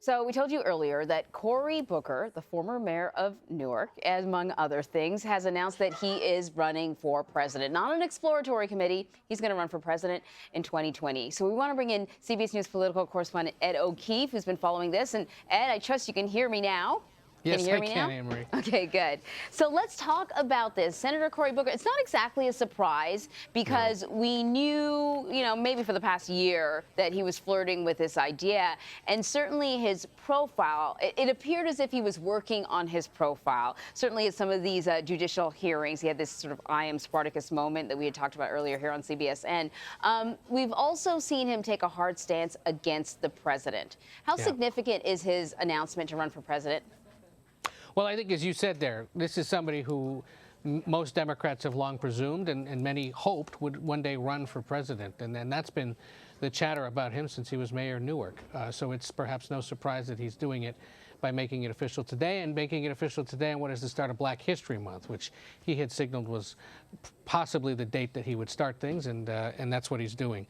So we told you earlier that Cory Booker, the former mayor of Newark, among other things, has announced that he is running for president. Not an exploratory committee. He's going to run for president in 2020. So we want to bring in CBS News political correspondent Ed O'Keefe, who's been following this. And Ed, I trust you can hear me now. Yes, can you hear I me can, now? Anne-Marie. Okay, good. So let's talk about this. Senator Cory Booker, it's not exactly a surprise because we knew, maybe for the past year that he was flirting with this idea. And certainly his profile, it appeared as if he was working on his profile. Certainly at some of these judicial hearings, he had this sort of I am Spartacus moment that we had talked about earlier here on CBSN. We've also seen him take a hard stance against the president. How significant is his announcement to run for president? Well, I think, as you said there, this is somebody who most Democrats have long presumed and many hoped would one day run for president. And that's been the chatter about him since he was mayor of Newark. So it's perhaps no surprise that he's doing it by making it official today, and making it official today on what is the start of Black History Month, which he had signaled was possibly the date that he would start things, and that's what he's doing.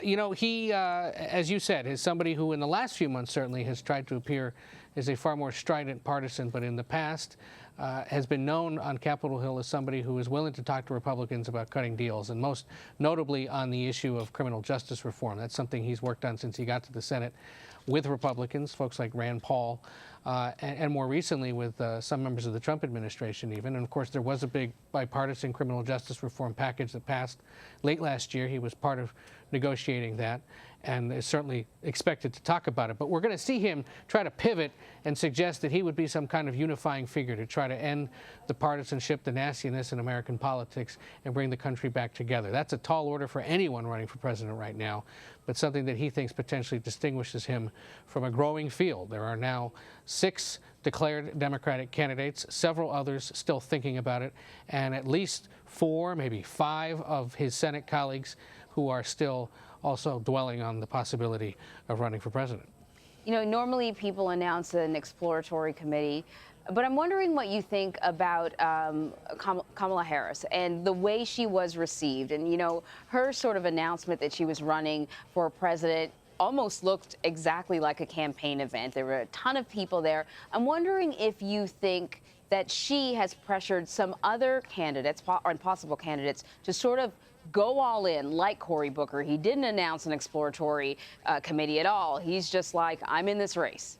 He, as you said, is somebody who in the last few months certainly has tried to appear as a far more strident partisan, but in the past has been known on Capitol Hill as somebody who is willing to talk to Republicans about cutting deals, and most notably on the issue of criminal justice reform. That's something he's worked on since he got to the Senate with Republicans, folks like Rand Paul, and more recently with some members of the Trump administration even. And of course, there was a big bipartisan criminal justice reform package that passed late last year. He was part of negotiating that and is certainly expected to talk about it. But we're going to see him try to pivot and suggest that he would be some kind of unifying figure to try to end the partisanship, the nastiness in American politics, and bring the country back together. That's a tall order for anyone running for president right now, but something that he thinks potentially distinguishes him from a growing field. There are now 6 declared Democratic candidates, several others still thinking about it, and at least 4, maybe 5 of his Senate colleagues who are still also dwelling on the possibility of running for president. Normally people announce an exploratory committee, but I'm wondering what you think about Kamala Harris and the way she was received. And, her sort of announcement that she was running for president almost looked exactly like a campaign event. There were a ton of people there. I'm wondering if you think that she has pressured some other candidates or possible candidates to sort of go all in, like Cory Booker. He didn't announce an exploratory committee at all. He's just like, I'm in this race.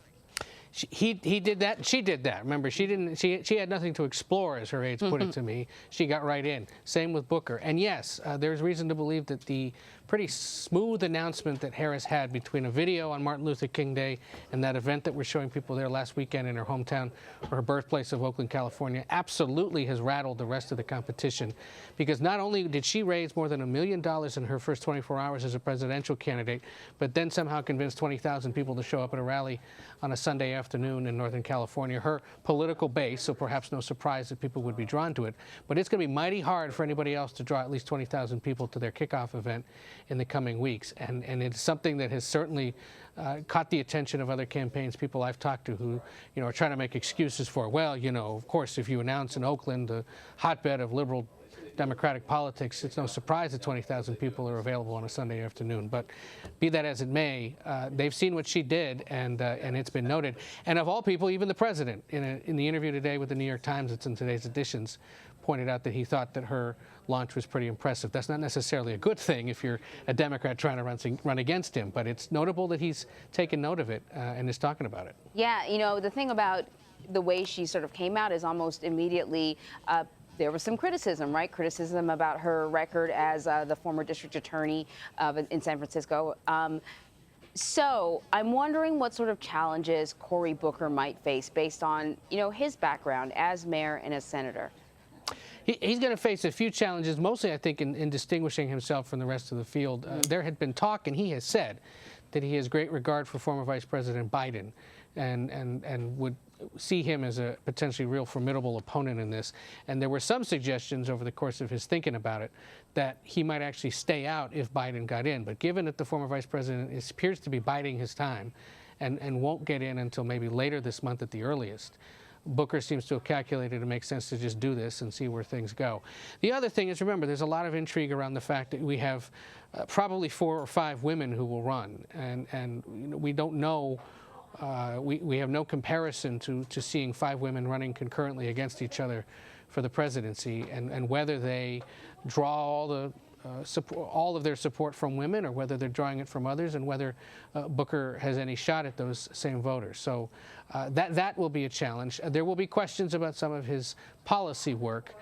He did that, and she did that. Remember, she had nothing to explore, as her aides put it to me. She got right in. Same with Booker. And yes, there's reason to believe that the pretty smooth announcement that Harris had between a video on Martin Luther King Day and that event that we're showing people there last weekend in her hometown, or her birthplace of Oakland, California, absolutely has rattled the rest of the competition. Because not only did she raise more than $1 million in her first 24 hours as a presidential candidate, but then somehow convinced 20,000 people to show up at a rally on a Sunday afternoon in Northern California. Her political base, so perhaps no surprise that people would be drawn to it, but it's going to be mighty hard for anybody else to draw at least 20,000 people to their kickoff event in the coming weeks. And it's something that has certainly caught the attention of other campaigns, people I've talked to who, are trying to make excuses for, well, of course, if you announce in Oakland, the hotbed of liberal Democratic politics, it's no surprise that 20,000 people are available on a Sunday afternoon. But be that as it may, they've seen what she did, and it's been noted. And of all people, even the president, in the interview today with the New York Times, it's in today's editions, pointed out that he thought that her launch was pretty impressive. That's not necessarily a good thing if you're a Democrat trying to run against him, but it's notable that he's taken note of it and is talking about it. Yeah, the thing about the way she sort of came out is almost immediately there was some criticism, right? Criticism about her record as the former district attorney in San Francisco. So I'm wondering what sort of challenges Cory Booker might face based on, his background as mayor and as senator. He's going to face a few challenges, mostly, I think, in distinguishing himself from the rest of the field. There had been talk, and he has said, that he has great regard for former Vice President Biden and would see him as a potentially real formidable opponent in this. And there were some suggestions over the course of his thinking about it that he might actually stay out if Biden got in. But given that the former Vice President appears to be biding his time and won't get in until maybe later this month at the earliest, Booker seems to have calculated it makes sense to just do this and see where things go. The other thing is, remember, there's a lot of intrigue around the fact that we have probably 4 or 5 women who will run, and we don't know We have no comparison to seeing 5 women running concurrently against each other for the presidency, and whether they draw all of their support from women or whether they're drawing it from others, and whether Booker has any shot at those same voters. So that will be a challenge. There will be questions about some of his policy work.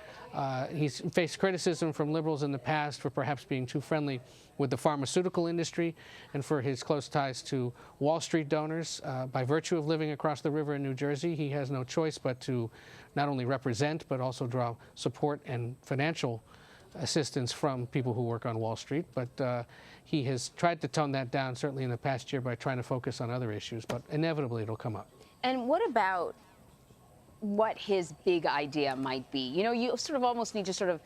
He's faced criticism from liberals in the past for perhaps being too friendly with the pharmaceutical industry and for his close ties to Wall Street donors. By virtue of living across the river in New Jersey, he has no choice but to not only represent but also draw support and financial assistance from people who work on Wall Street. But he has tried to tone that down, certainly in the past year, by trying to focus on other issues. But inevitably, it'll come up. And what about what his big idea might be? You know, you sort of almost need to sort of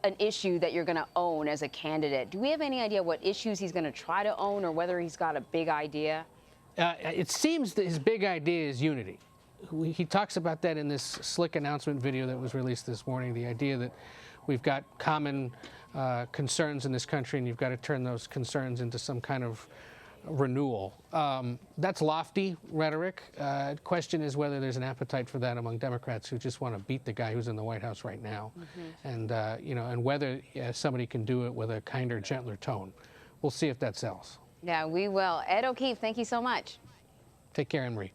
an issue that you're going to own as a candidate. Do we have any idea what issues he's going to try to own, or whether he's got a big idea? It seems that his big idea is unity. He talks about that in this slick announcement video that was released this morning, the idea that we've got common concerns in this country, and you've got to turn those concerns into some kind of renewal. That's lofty rhetoric. Question is whether there's an appetite for that among Democrats who just want to beat the guy who's in the White House right now, and you know, and whether somebody can do it with a kinder, gentler tone. We'll see if that sells. Yeah, we will. Ed O'Keefe, thank you so much. Take care, Anne Marie.